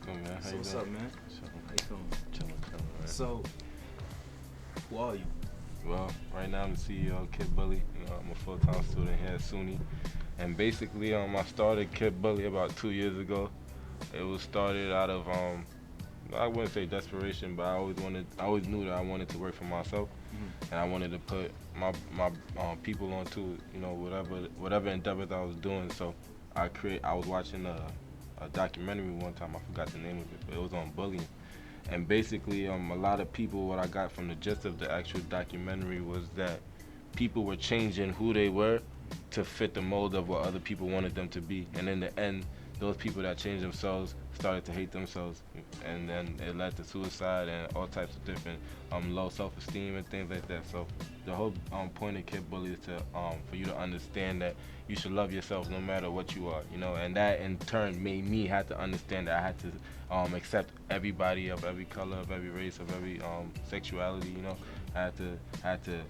good, man. How So you what's doing? up, man? Chilling, How you feeling? chilling, man. So who are you? Well, right now I'm the CEO of Kid Bully. I'm a full-time student here at SUNY, and basically, I started Kid Bully about 2 years ago. It was started out of I wouldn't say desperation, but I always knew that I wanted to work for myself, Mm-hmm. and I wanted to put my people onto whatever endeavors I was doing. So I was watching a documentary one time. I forgot the name of it, but it was on bullying. And basically, a lot of people, what I got from the gist of the actual documentary was that people were changing who they were to fit the mold of what other people wanted them to be. And in the end, those people that changed themselves started to hate themselves, and then it led to suicide and all types of different low self-esteem and things like that. So the whole point of Kid Bully is to for you to understand that you should love yourself no matter what you are, and that in turn made me have to understand that I had to accept everybody of every color, of every race, of every sexuality. I had to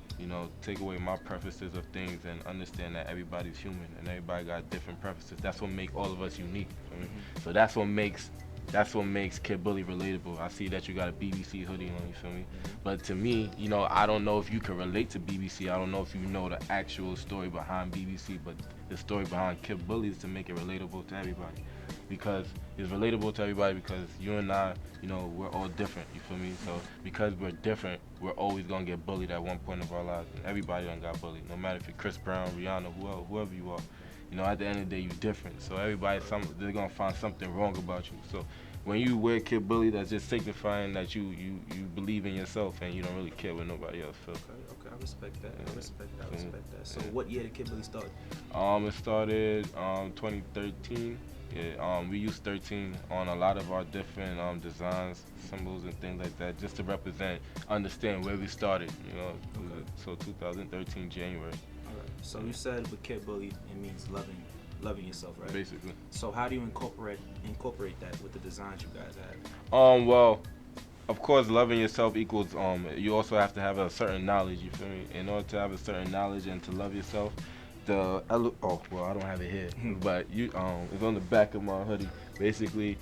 take away my preferences of things and understand that everybody's human and everybody got different preferences. That's what makes all of us unique. I mean, Mm-hmm. so that's what makes Kid Bully relatable. I see that you got a BBC hoodie on, you feel me? Mm-hmm. But to me, I don't know if you can relate to BBC. I don't know if you know the actual story behind BBC, but the story behind Kid Bully is to make it relatable to everybody. Because it's relatable to everybody because you and I, we're all different, you feel me? So because we're different, we're always gonna get bullied at one point of our lives. And everybody done got bullied. No matter if you're Chris Brown, Rihanna, whoever you are. At the end of the day, you different. So they're gonna find something wrong about you. So when you wear Kid Bully, that's just signifying that you believe in yourself and you don't really care what nobody else feels. Okay, okay, I respect that. I Yeah. respect that. I Mhm. respect that. So Yeah. what year did Kid Billy start? It started 2013. Yeah, we used 13 on a lot of our different designs, symbols, and things like that, just to represent, understand where we started. Okay. So 2013 January, All right. So yeah, you said with Kid Billy it means loving yourself, right? basically. So how do you incorporate that with the designs you guys have? Well, of course, loving yourself equals you also have to have a certain knowledge. You feel me? In order to have a certain knowledge and to love yourself, oh well, I don't have it here, but it's on the back of my hoodie. Basically,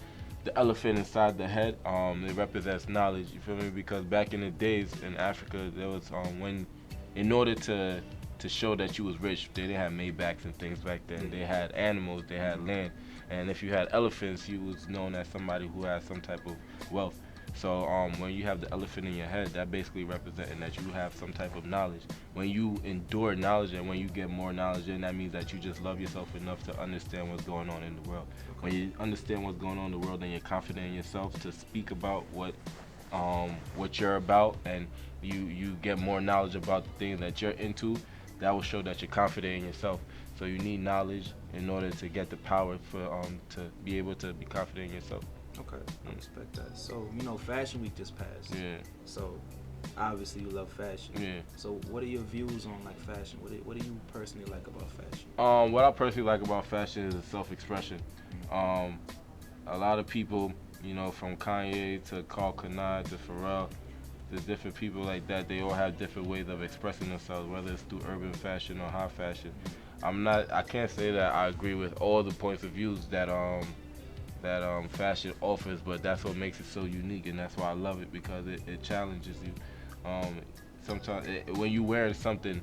the elephant inside the head it represents knowledge. You feel me? Because back in the days in Africa, there was when in order to show that you was rich, they didn't have Maybachs and things back then. They had animals, they had land, and if you had elephants, you was known as somebody who had some type of wealth. So when you have the elephant in your head, that basically representing that you have some type of knowledge. When you endure knowledge and when you get more knowledge, then that means that you just love yourself enough to understand what's going on in the world. When Okay. you understand what's going on in the world, then you're confident in yourself to speak about what you're about, and you get more knowledge about the things that you're into. That will show that you're confident in yourself. So you need knowledge in order to get the power for to be able to be confident in yourself. Okay, I Mm. respect that. So, Fashion Week just passed. Yeah, So, obviously, you love fashion. yeah. So, what are your views on like fashion? What do you personally like about fashion? What I personally like about fashion is the self-expression. Um, a lot of people, from Kanye to Carl Kanai to Pharrell, there's different people like that. They all have different ways of expressing themselves, whether it's through urban fashion or high fashion. I can't say that I agree with all the points of views that fashion offers, but that's what makes it so unique, and that's why I love it because it challenges you. Um, Sometimes when you wearing something,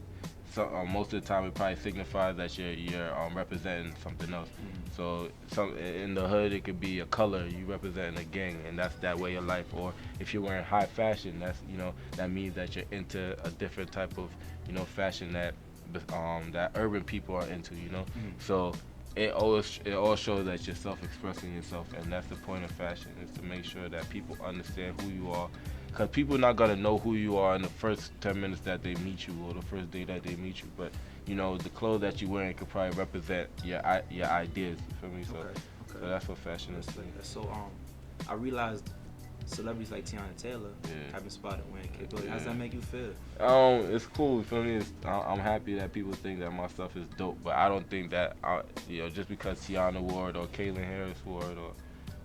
most of the time it probably signifies that you're representing something else. Mm-hmm. So in the hood it could be a color you representing a gang, and that's that way of life. Or if you're wearing high fashion, that means that you're into a different type of fashion that urban people are into. Mm-hmm. So it all shows that you're self-expressing yourself, and that's the point of fashion is to make sure that people understand who you are. Because people not gonna know who you are in the first 10 minutes that they meet you or the first day that they meet you. But the clothes that you're wearing could probably represent your ideas. You feel me? So Okay, okay. so that's what fashion I is to me. respect that. So, I realized celebrities like Tiana Taylor Yeah. have been spotted wearing Kid Billy. How does Yeah. that make you feel? It's cool. You feel me? I'm happy that people think that my stuff is dope, but I don't think that just because Tiana wore it or Kaylin Harris wore it or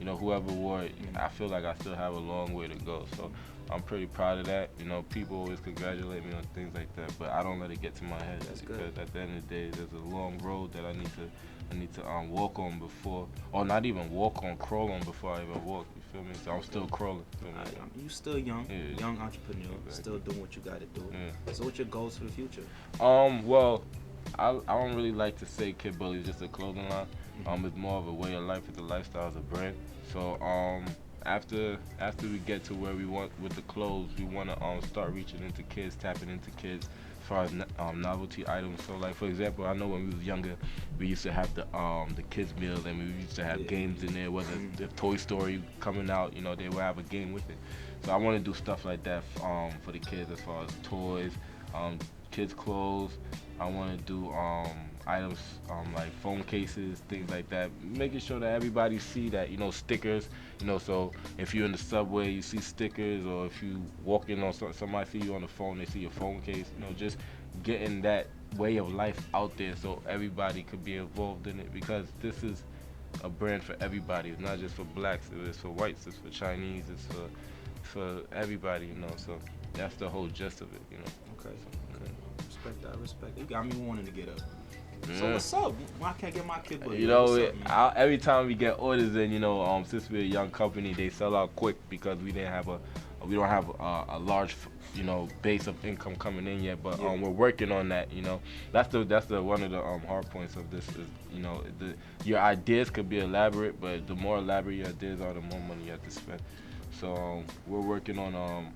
whoever wore it, Mhm. I feel like I still have a long way to go. So I'm pretty proud of that. People always congratulate me on things like that, but I don't let it get to my head That's because good. at the end of the day, there's a long road that I need to walk on before, or not even walk on, crawl on before I even walk. You feel me? So I'm still crawling. Feel me? You still young, Yeah. young entrepreneur, Exactly. still doing what you got to do. Yeah. So what's your goals for the future? Well, I don't really like to say Kid Bully is just a clothing line. It's more of a way of life. It's a lifestyle, it's a brand. So after we get to where we want with the clothes, we want to start reaching into kids, tapping into kids as far as novelty items. So like for example, I know when we was younger, we used to have the kids meal, and we used to have Yeah. games in there. Whether the Toy Story coming out, they would have a game with it. So I want to do stuff like that for the kids as far as toys, kids clothes. I want to do items like phone cases, things like that, making sure that everybody see that, stickers, so if you're in the subway, you see stickers, or if you walk in on somebody see you on the phone, they see your phone case, just getting that way of life out there so everybody could be involved in it, because this is a brand for everybody. It's not just for blacks, it's for whites, it's for Chinese, it's for everybody, so that's the whole gist of it. Okay. Respect that. Respect. You got me wanting to get up. So Yeah. what's up? Why can't I get my kid? What's up, man? Every time we get orders in, since we're a young company, they sell out quick because we don't have a large, base of income coming in yet. But Yeah. we're working on that. That's the one of the hard points of this is, your ideas could be elaborate, but the more elaborate your ideas are, the more money you have to spend. So we're working on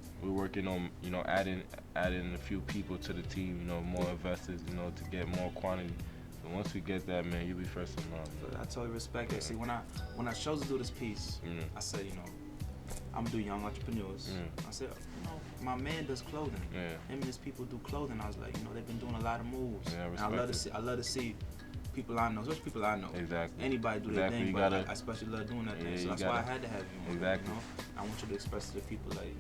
adding a few people to the team, more investors, to get more quantity. So once we get that, man, you'll be first in line. But I totally respect it. See, when I chose to do this piece, I said, I'm gonna do young entrepreneurs. I said, my man does clothing. Yeah. Him and his people do clothing. I was like, they've been doing a lot of moves. Yeah, I And I love to see people I know, especially people I know. Exactly. Anybody do their thing, You but gotta, I especially love doing that Yeah, thing. So you that's why I gotta- had to have you on. Exactly. I want you to express to the people like,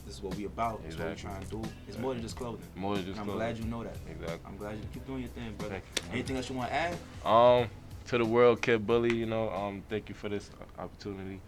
this is what we about. This is what we Exactly. trying to do. It's more than just clothing. More than just And I'm glad you know that. Exactly. I'm glad you keep doing your thing, brother. Thank you. Anything else you want to add? To the world, Kid Bully, thank you for this opportunity.